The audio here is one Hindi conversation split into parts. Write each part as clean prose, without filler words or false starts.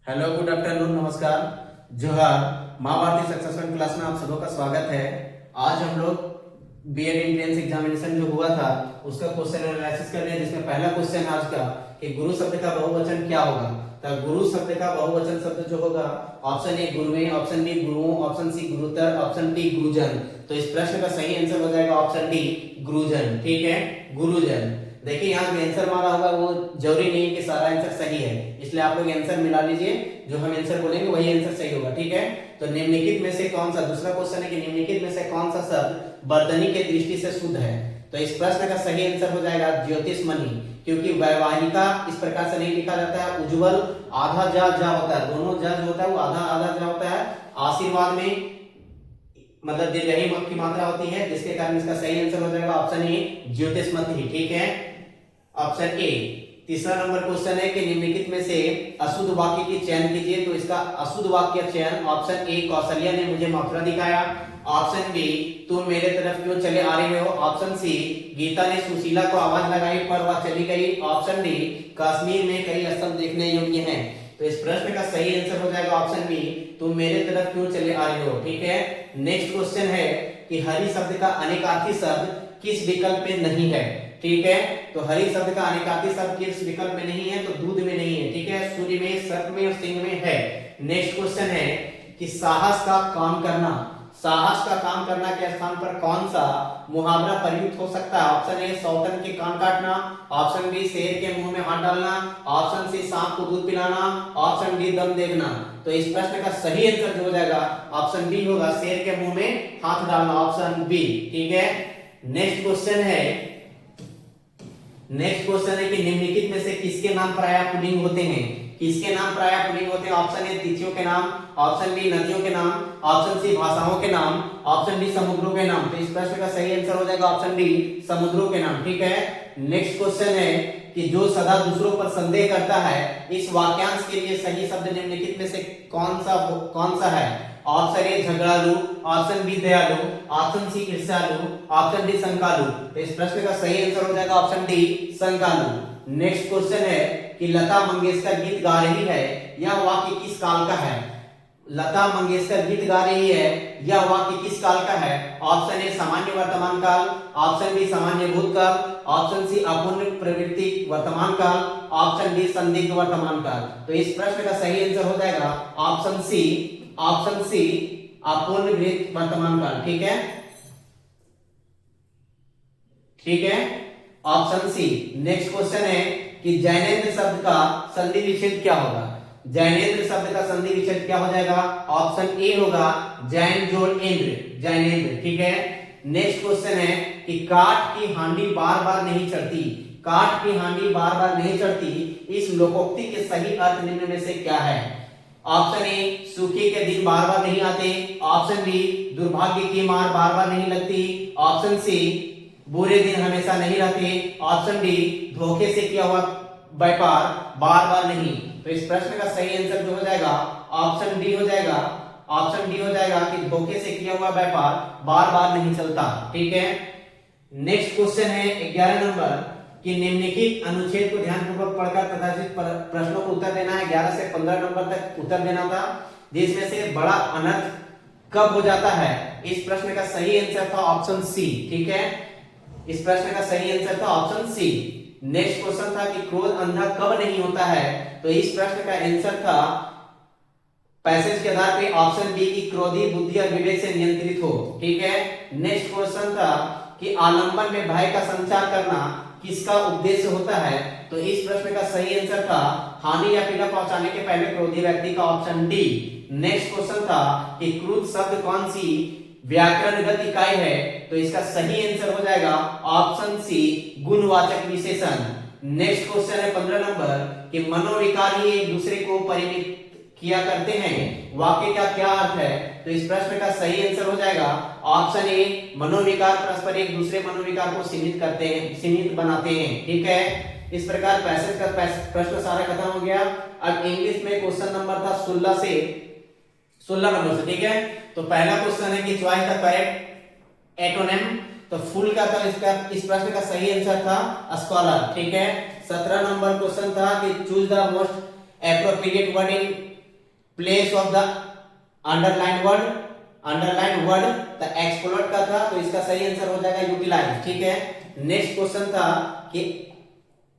हेलो, गुड आफ्टरनून, नमस्कार, जोहार। माँ भारती सक्सेसफुल क्लास में आप सबों का स्वागत है। आज हम लोग बीएड एंट्रेंस एग्जामिनेशन जो हुआ था उसका क्वेश्चन एनालिसिस कर रहे हैं, जिसमें पहला क्वेश्चन आज का कि गुरु शब्द का बहुवचन क्या होगा। तो गुरु शब्द का बहुवचन शब्द जो होगा, ऑप्शन ए गुरुएं, ऑप्शन बी गुरुओं, ऑप्शन सी गुरुतर, ऑप्शन डी गुरुजन। तो इस प्रश्न का सही आंसर हो जाएगा ऑप्शन डी गुरुजन। ठीक है, गुरुजन। देखिए यहाँ जो आंसर मारा होगा वो जरूरी नहीं है कि सारा आंसर सही है, इसलिए आप लोग आंसर मिला लीजिए, जो हम आंसर बोलेंगे वही आंसर सही होगा। ठीक है, तो निम्नलिखित में से कौन सा, दूसरा क्वेश्चन है कि निम्नलिखित में से कौन सा शब्द वर्तनी के दृष्टि से शुद्ध है। तो इस प्रश्न का सही आंसर हो जाएगा ज्योतिषमणि, क्योंकि वैवाहिका इस प्रकार से नहीं लिखा जाता है। उज्जवल आधा जा होता है, दोनों जा जो होता है वो आधा आधा जा होता है। आशीर्वाद में मतलब दीर्घई की मात्रा होती है, जिसके कारण इसका सही आंसर हो जाएगा ऑप्शन ए ज्योतिषमति। ठीक है, ऑप्शन ए। तीसरा नंबर क्वेश्चन है कि निम्नलिखित में से अशुद्ध वाक्य की चयन कीजिए। तो इसका अशुद्ध वाक्य चयन, ऑप्शन ए कौशल्या ने मुझे मथुरा दिखाया, ऑप्शन बी तुम मेरे तरफ क्यों चले आ रहे हो, ऑप्शन सी गीता ने सुशीला को आवाज लगाई पर वह चली गई, ऑप्शन डी कश्मीर में कई स्थल देखने योग्य हैं। तो इस प्रश्न का सही आंसर हो जाएगा ऑप्शन बी तुम मेरे तरफ क्यों चले आ रहे हो। ठीक है, नेक्स्ट क्वेश्चन है कि हरि शब्द का अनेकार्थी शब्द किस विकल्प में नहीं है। ठीक है, तो हरि शब्द का अनेकार्थी शब्द किस विकल्प में नहीं है, तो दूध में नहीं है। ठीक है, सूर्य में, सर्प में और सिंह में है। नेक्स्ट क्वेश्चन है कि साहस का काम करना, साहस का काम करना के स्थान पर कौन सा मुहावरा प्रयुक्त हो सकता है। ऑप्शन ए सौतन के कान काटना, ऑप्शन बी शेर के मुंह में हाथ डालना, ऑप्शन सी सांप को दूध पिलाना, ऑप्शन डी दम देखना। तो इस प्रश्न का सही आंसर जो हो जाएगा ऑप्शन बी होगा, शेर के मुंह में हाथ डालना, ऑप्शन बी। ठीक है, नेक्स्ट क्वेश्चन है कि निम्नलिखित में से किसके नाम प्रायः पुल्लिंग होते हैं। किसके नाम प्रायः पुल्लिंग होते हैं, ऑप्शन ए तिथियों के नाम, ऑप्शन बी नदियों के नाम, ऑप्शन सी भाषाओं के नाम, ऑप्शन डी समुद्रों के नाम। तो इस प्रश्न का सही आंसर हो जाएगा ऑप्शन डी समुद्रों के नाम। ठीक है, नेक्स्ट क्वेश्चन है कि जो सदा दूसरों पर संदेह करता है, इस वाक्यांश के लिए सही शब्द निम्नलिखित में से कौन सा है। ऑप्शन ए झगड़ालू, ऑप्शन बी दयालु, ऑप्शन सी ईर्ष्यालु, ऑप्शन डी शंकालु। तो इस प्रश्न का सही आंसर हो जाएगा ऑप्शन डी शंकालु। नेक्स्ट क्वेश्चन है कि लता मंगेशकर गीत गा रही है, यह वाक्य किस काल का है। लता मंगेशकर गीत गा रही है, यह वाक्य किस काल का है। ऑप्शन ए सामान्य वर्तमान काल, ऑप्शन बी सामान्य भूतकाल, ऑप्शन सी अपूर्ण प्रवृत्ति वर्तमान काल, ऑप्शन डी संदिग्ध वर्तमान काल। तो इस प्रश्न का सही आंसर हो जाएगा ऑप्शन सी अपूर्ण वर्तमान काल। ठीक है, ठीक है, ऑप्शन सी। नेक्स्ट क्वेश्चन है कि जैनेन्द्र शब्द का संधि विच्छेद क्या होगा। जैनेन्द्र शब्द का संधि विच्छेद क्या हो जाएगा, ऑप्शन ए होगा जैन जोड़ इंद्र, जैनेन्द्र। ठीक है, नेक्स्ट क्वेश्चन है कि काठ की हांडी बार बार नहीं चढ़ती, काठ की हांडी बार बार नहीं चढ़ती, इस लोकोक्ति के सही अर्थ निम्न में से क्या है। ऑप्शन ए सूखे के दिन बार बार नहीं आते, ऑप्शन बी दुर्भाग्य की मार बार बार नहीं लगती, ऑप्शन सी बुरे दिन हमेशा नहीं रहते, ऑप्शन डी धोखे से किया हुआ व्यापार बार बार नहीं। तो इस प्रश्न का सही आंसर जो हो जाएगा ऑप्शन डी हो जाएगा, ऑप्शन डी हो जाएगा कि धोखे से किया हुआ व्यापार बार बार नहीं चलता। ठीक है, नेक्स्ट क्वेश्चन है 11 नंबर कि निम्नलिखित अनुच्छेद को ध्यानपूर्वक पढ़कर तथाकथित प्रश्नों को उत्तर देना है। 11 से 15 नंबर तक उत्तर देना था, जिसमें से बड़ा अनर्थ कब हो जाता है। इस प्रश्न का सही आंसर था ऑप्शन सी। ठीक है, इस प्रश्न का सही आंसर था ऑप्शन सी। नेक्स्ट क्वेश्चन था कि क्रोध अंधा कब नहीं होता है। तो इस प्रश्न का आंसर था पैसेज के आधार पे ऑप्शन बी की क्रोधी बुद्धि और विवेक से नियंत्रित हो। ठीक है, नेक्स्ट क्वेश्चन था कि आलंबन में भय का संचार करना किसका उद्देश्य होता है। तो इस प्रश्न का सही आंसर था हानि या पीड़ा पहुंचाने के पहले क्रोधी व्यक्ति का, ऑप्शन डी। नेक्स्ट क्वेश्चन था कि क्रुद्ध शब्द कौन सी व्याकरणगत इकाई है। तो इसका सही आंसर हो जाएगा ऑप्शन सी गुणवाचक विशेषण। नेक्स्ट क्वेश्चन है 15 नंबर कि मनोविकार ही एक दूसरे को परिमित किया करते हैं, वाक्य का क्या अर्थ है। तो इस प्रश्न का सही आंसर हो जाएगा ऑप्शन ए मनोविकार परस्पर एक दूसरे मनोविकार को सीमित करते हैं, सीमित बनाते हैं। ठीक है, इस प्रकार पैसेज का प्रश्न सारा खत्म हो गया। अब इंग्लिश में क्वेश्चन नंबर था 16 नंबर से। ठीक है, तो पहला क्वेश्चन है कि चॉइस द करेक्ट एटोनिम। तो फुल का था इसका, इस प्रश्न का सही आंसर था स्कॉलर। ठीक है, 17 नंबर क्वेश्चन था कि choose the most appropriate word in place of the underlined word the explore का था, तो इसका सही आंसर हो जाएगा यूटिलाइज। ठीक है, नेक्स्ट क्वेश्चन था कि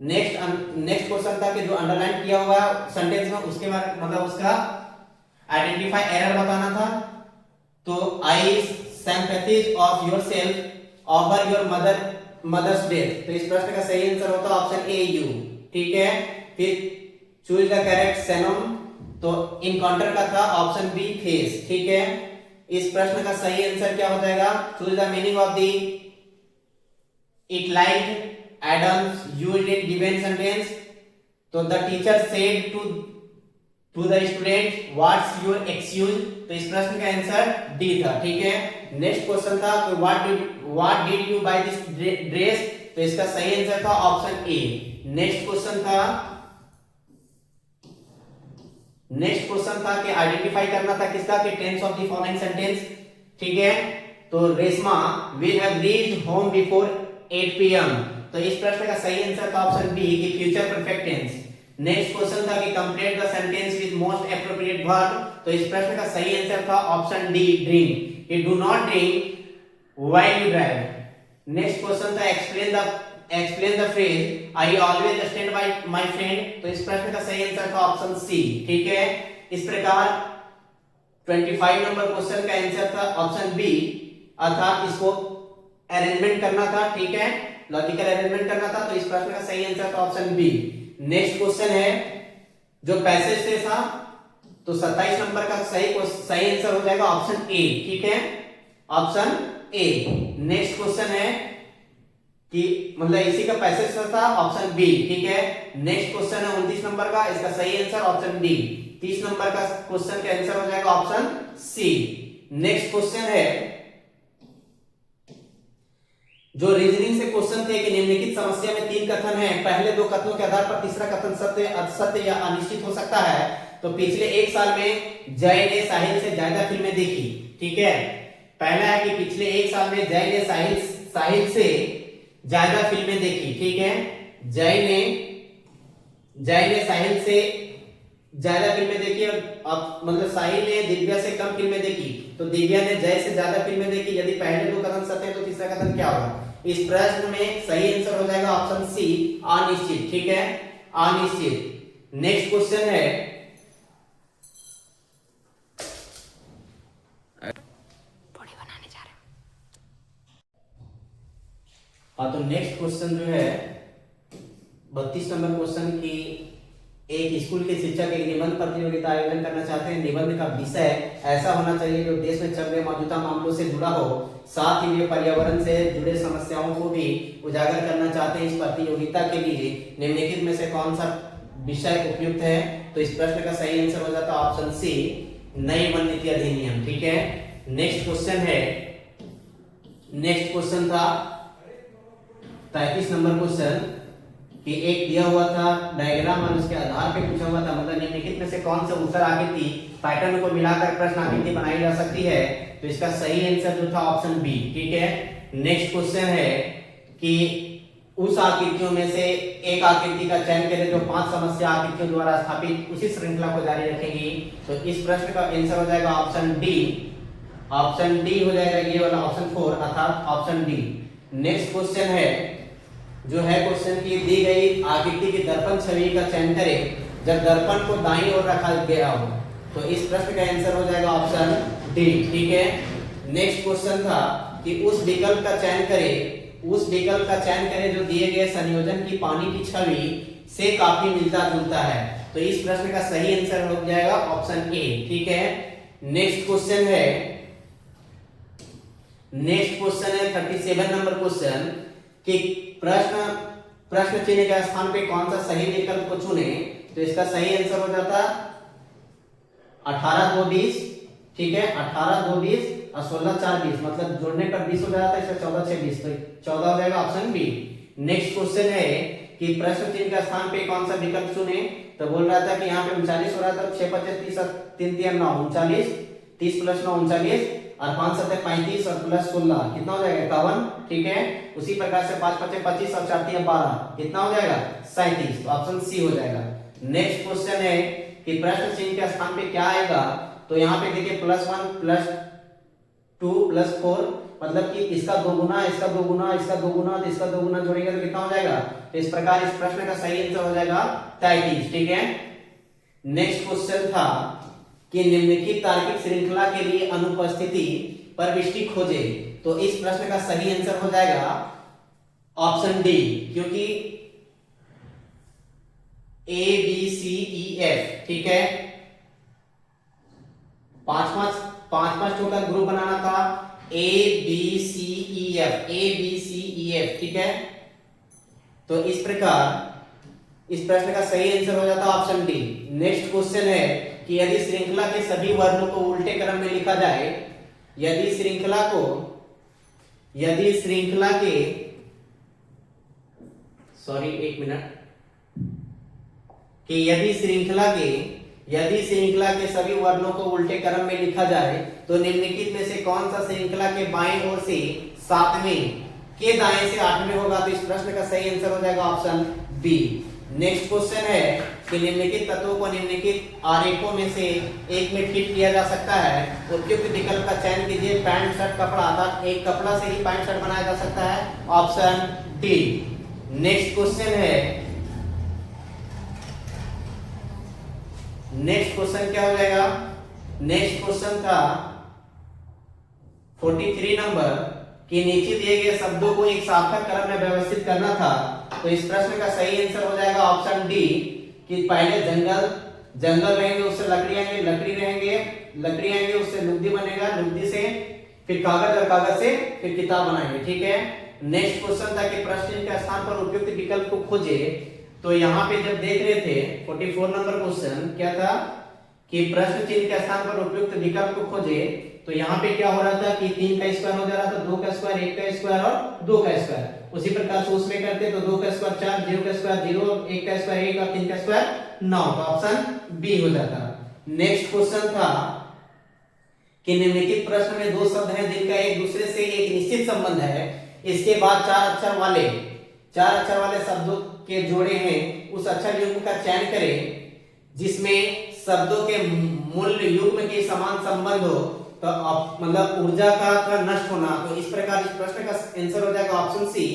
नेक्स्ट क्वेश्चन था कि जो अंडरलाइन किया हुआ सेंटेंस में उसके मतलब उसका आइडेंटिफाई एरर बताना था। तो I sympathise of yourself over your mother's death, तो इस प्रश्न का सही आंसर होता है ऑप्शन ए यू। ठीक है, फिर चूज द करेक्ट सिनोनिम, तो इनकाउंटर का था ऑप्शन बी फेस। ठीक है, इस प्रश्न का सही आंसर क्या हो जाएगा, choose the meaning of the it like Adams used in given sentence, तो the teacher said to the student what's your excuse, तो इस प्रश्न का आंसर डी था। ठीक है, नेक्स्ट क्वेश्चन था कि what did you buy this dress, तो इसका सही आंसर था ऑप्शन ए। नेक्स्ट क्वेश्चन था कि आइडेंटिफाई करना था किसका, कि tense of the following sentence. ठीक है, तो Reshma will have reached home before 8 PM, तो इस प्रश्न का सही आंसर था ऑप्शन बी कि future perfect tense. Next question था कि complete the sentence with most appropriate verb, तो इस प्रश्न का सही आंसर था ऑप्शन डी ड्रीम, कि do not dream while you drive. Next question था explain the phrase I always stand by my friend, तो इस प्रश्न का सही आंसर था ऑप्शन सी। ठीक है, इस प्रकार 25 नंबर क्वेश्चन का आंसर था ऑप्शन बी, अर्थात इसको अरेंजमेंट करना था। ठीक है, लॉजिकल अरेंजमेंट करना था, तो इस प्रश्न का सही आंसर था ऑप्शन बी। नेक्स्ट क्वेश्चन है जो पैसेज से था, तो 27 नंबर का सही आंसर हो जाएगा ऑप्शन ए। ठीक है, ऑप्शन ए। नेक्स्ट क्वेश्चन है कि मतलब इसी का पैसेज था ऑप्शन बी। ठीक है, नेक्स्ट क्वेश्चन है 29 नंबर का, इसका सही आंसर ऑप्शन डी। 30 नंबर का क्वेश्चन का आंसर हो जाएगा ऑप्शन सी। नेक्स्ट क्वेश्चन है जो रीजनिंग से क्वेश्चन थे कि निम्नलिखित समस्या में 3 कथन है, पहले 2 कथनों के आधार पर तीसरा कथन सत्य, असत्य या अनिश्चित हो सकता है। तो पिछले 1 साल में जय ने साहिल से ज्यादा फिल्में देखी। ठीक है, पहला है कि पिछले 1 साल में जय ने साहिल से ज्यादा फिल्में देखी। ठीक है, जय ने साहिल से ज्यादा फिल्में देखी, अब मतलब साहिल ने दिव्या से कम फिल्में देखी, तो दिव्या ने जय से ज्यादा फिल्में देखी। यदि पहले 2 कथन सत्य है तो तीसरा कथन क्या होगा? इस प्रश्न में सही आंसर हो जाएगा ऑप्शन सी अनिश्चित। ठीक है, अनिश्चित। नेक्स्ट क्वेश्चन है तो नेक्स्ट क्वेश्चन जो है 32 नंबर क्वेश्चन की एक स्कूल के शिक्षक एक निबंध प्रतियोगिता आयोजन करना चाहते हैं। निबंध का विषय ऐसा होना चाहिए जो देश में चल रहे मौजूदा मामलों से जुड़ा हो, साथ ही वे पर्यावरण से जुड़े समस्याओं को भी उजागर करना चाहते हैं। इस प्रतियोगिता के लिए निम्नलिखित में से कौन सा विषय उपयुक्त है? तो इस प्रश्न का सही आंसर हो जाता है ऑप्शन सी नई वन नीति अधिनियम। ठीक है, नेक्स्ट क्वेश्चन था 33 नंबर क्वेश्चन कि एक दिया हुआ था डायग्राम और उसके आधार पे पूछा हुआ था, मतलब निम्नलिखित में से कौन सा उत्तर आकृति पैटर्न को मिलाकर प्रश्न आकृति बनाई जा सकती है? तो इसका सही आंसर जो था ऑप्शन बी। ठीक है, नेक्स्ट क्वेश्चन है कि उस आकृतियों में से एक आकृति का चयन करें जो 5 समस्या आकृतियों द्वारा स्थापित उसी श्रृंखला को जारी रखेगी। तो इस प्रश्न का आंसर हो जाएगा ऑप्शन डी हो जाएगा, ये वाला ऑप्शन 4 अर्थात ऑप्शन डी। नेक्स्ट क्वेश्चन है जो है क्वेश्चन की दी गई आकृति की दर्पण छवि का चयन करें जब दर्पण को दाईं ओर रखा गया हो। तो इस प्रश्न का आंसर हो जाएगा ऑप्शन डी। ठीक है, नेक्स्ट क्वेश्चन था कि उस विकल्प का चयन करें जो दिए गए संयोजन की पानी की छवि से काफी मिलता जुलता है। तो इस प्रश्न का सही आंसर हो जाएगा ऑप्शन ए। ठीक है, नेक्स्ट क्वेश्चन है 37 नंबर क्वेश्चन कि प्रश्न चिन्ह के स्थान पे कौन सा सही विकल्प को चुने? तो इसका सही आंसर हो जाता 18 2 20। ठीक है, 18 2 20 और 16 4 20, मतलब जोड़ने पर 20 हो जाता है, इसका 14 6 20, तो 14 हो जाएगा ऑप्शन बी। नेक्स्ट क्वेश्चन है कि प्रश्न चिन्ह के स्थान पे कौन सा विकल्प चुने? तो बोल रहा था कि यहाँ पे 39 हो रहा था, 6 25 30 और 3 3 9 39, 30 + 9 39 और 5 7 35 और प्लस 16 कितना हो जाएगा 51। ठीक है, उसी प्रकार से 5 5 25 और 4 3 12 कितना हो जाएगा 37, तो ऑप्शन सी हो जाएगा। नेक्स्ट क्वेश्चन है कि प्रश्न चिन्ह के स्थान पे क्या आएगा, तो यहाँ पे देखिए +1 +2 +4, मतलब कि इसका दो गुना, इसका दो गुना, इसका दो गुना, तो इसका दो गुना जोड़ेंगे तो कितना हो जाएगा। तो इस प्रकार इस प्रश्न का सही आंसर हो जाएगा 33। ठीक है। नेक्स्ट क्वेश्चन था कि निम्नलिखित तार्किक श्रृंखला के लिए अनुपस्थिति प्रविष्टि खोजे, तो इस प्रश्न का सही आंसर हो जाएगा ऑप्शन डी, क्योंकि ए बी सी ई एफ, ठीक है, पांच टोटल ग्रुप बनाना था, A B C E F, A B C E F, ठीक है। तो इस प्रकार इस प्रश्न का सही आंसर हो जाता है ऑप्शन डी। नेक्स्ट क्वेश्चन है कि यदि श्रृंखला के सभी वर्णों को उल्टे क्रम में लिखा जाए, यदि श्रृंखला के सॉरी एक मिनट, कि यदि श्रृंखला के सभी वर्णों को उल्टे क्रम में लिखा जाए तो निम्नलिखित में से कौन सा श्रृंखला के बाएं ओर से 7वें के दाएं से 8वें होगा, तो इस प्रश्न का सही आंसर हो जाएगा ऑप्शन बी। नेक्स्ट क्वेश्चन है कि निम्नलिखित तत्वों को निम्नलिखित आरेखों में से एक में फिट किया जा सकता है, उपयुक्त विकल्प का चयन कीजिए। पैंट शर्ट कपड़ा, अर्थात एक कपड़ा से ही पैंट शर्ट बनाया जा सकता है, ऑप्शन डी। नेक्स्ट क्वेश्चन क्या हो जाएगा, नेक्स्ट क्वेश्चन था 43 नंबर कि नीचे दिए गए शब्दों को एक सार्थक क्रम में व्यवस्थित करना था, तो इस प्रश्न का सही आंसर हो जाएगा ऑप्शन डी, कि पहले जंगल रहेंगे, उससे लकड़ी आएंगे, लकड़ी आएंगे, उससे लुगदी बनेगा, लुगदी से फिर कागज, और कागज से फिर किताब बनाएंगे। ठीक है। नेक्स्ट क्वेश्चन था कि प्रश्न के स्थान पर उपयुक्त विकल्प को खोजे, तो यहाँ पे जब देख रहे थे 44 नंबर क्वेश्चन क्या था कि प्रश्न चिन्ह के स्थान पर उपयुक्त विकल्प को खोजे, तो यहाँ पे क्या हो रहा था कि 3 का स्क्वायर हो जा रहा था, 2 का स्क्वायर, 1 का स्क्वायर और 2 का स्क्वायर। उसी प्रकार से उसमें करते तो 2 का स्क्वायर 4, 0 का स्क्वायर 0, 1 का स्क्वायर 1 और 3 का स्क्वायर 9, तो ऑप्शन बी हो जाता। नेक्स्ट क्वेश्चन था कि निम्नलिखित प्रश्न में दो शब्द हैं जिनका एक दूसरे से एक निश्चित संबंध है, इसके बाद चार अक्षर वाले शब्दों के जोड़े हैं, उस अक्षर युग्म का चयन करें जिसमें शब्दों के मूल्य युग्म के समान संबंध हो, तो मतलब ऊर्जा का नष्ट होना, तो इस प्रकार इस प्रश्न का आंसर हो जाएगा ऑप्शन सी,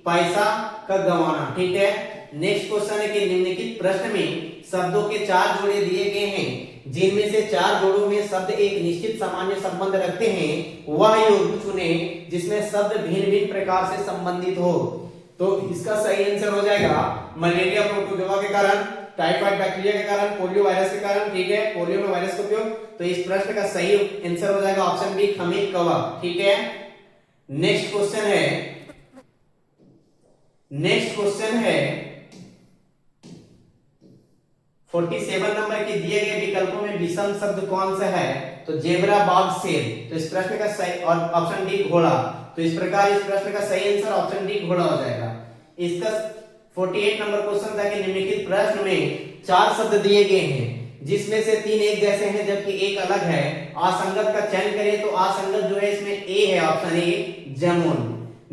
पैसा का गंवाना। ठीक है। नेक्स्ट क्वेश्चन है कि निम्नलिखित प्रश्न में शब्दों के 4 जोड़े दिए गए हैं जिनमें से 4 जोड़ों में शब्द एक निश्चित सामान्य संबंध रखते हैं, वह युग्म चुने जिसमें शब्द भिन्न भिन्न प्रकार से संबंधित हो, तो इसका सही आंसर हो जाएगा मलेरिया प्रोटोजोआ के कारण, टाइफाइड बैक्टीरिया के कारण, पोलियो वायरस के कारण। ठीक है। पोलियो में वायरस का उपयोग, तो इस प्रश्न का सही आंसर हो जाएगा ऑप्शन बी, खमीर कवक। ठीक है। नेक्स्ट क्वेश्चन है 47 नंबर के दिए गए विकल्पों में विषम शब्द कौन सा है, तो जेब्रा, बाघ, शेर, तो इस प्रश्न का सही, और ऑप्शन डी घोड़ा, तो इस प्रकार इस प्रश्न का सही आंसर ऑप्शन डी घोड़ा हो जाएगा। इसका 48 नंबर क्वेश्चन था कि निम्नलिखित प्रश्न में 4 शब्द दिए गए हैं जिसमें से 3 एक जैसे हैं जबकि एक अलग है, असंगत का चयन करें, तो असंगत जो है इसमें ए है, option A, jamun.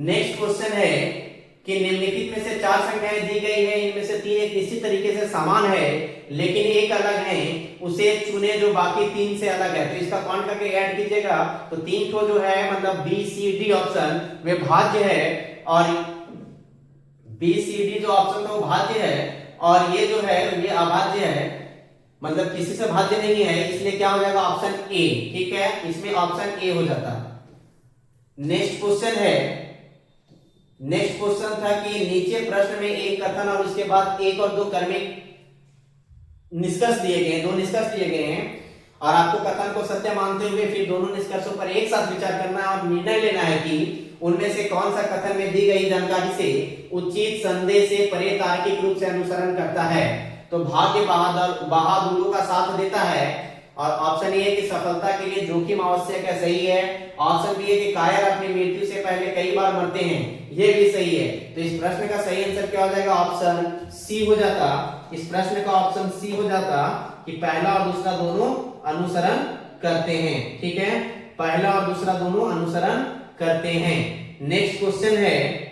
Next question है कि निम्नलिखित में से 4 संख्याएं दी गई है, इनमें से 3 एक निश्चित तरीके से समान है लेकिन एक अलग है, उसे चुने जो बाकी 3 से अलग है, तो इसका काउंट करके ऐड कीजिएगा, तो 3 को जो है मतलब बी सी डी ऑप्शन वे भाज्य है, और बी सी डी जो ऑप्शन था वो भाज्य है, और ये जो है ये अभाज्य है, मतलब किसी से भाज्य नहीं है, इसलिए क्या हो जाएगा ऑप्शन ए। ठीक है। इसमें ऑप्शन ए हो जाता। नेक्स्ट क्वेश्चन था कि नीचे प्रश्न में एक कथन और उसके बाद एक और 2 क्रमिक निष्कर्ष दिए गए हैं, 2 निष्कर्ष दिए गए हैं, और आपको कथन को सत्य मानते हुए फिर दोनों निष्कर्षों पर एक साथ विचार करना है और निर्णय लेना है कि उनमें से कौन सा कथन में दी गई जानकारी से उचित संदेह से परे तार्किक रूप से अनुसरण करता है, तो भाग्य बहादुरों का साथ देता है, और ऑप्शन ए है कि सफलता के लिए जोखिम आवश्यक है, सही है। ऑप्शन बी है कि कायर अपनी मृत्यु से पहले कई बार मरते हैं, ये भी सही है। तो इस प्रश्न का सही आंसर क्या हो जाएगा, ऑप्शन सी हो जाता। इस प्रश्न का ऑप्शन सी हो जाता कि पहला और दूसरा दोनों अनुसरण करते हैं। ठीक है। पहला और दूसरा दोनों अनुसरण करते हैं। नेक्स्ट क्वेश्चन है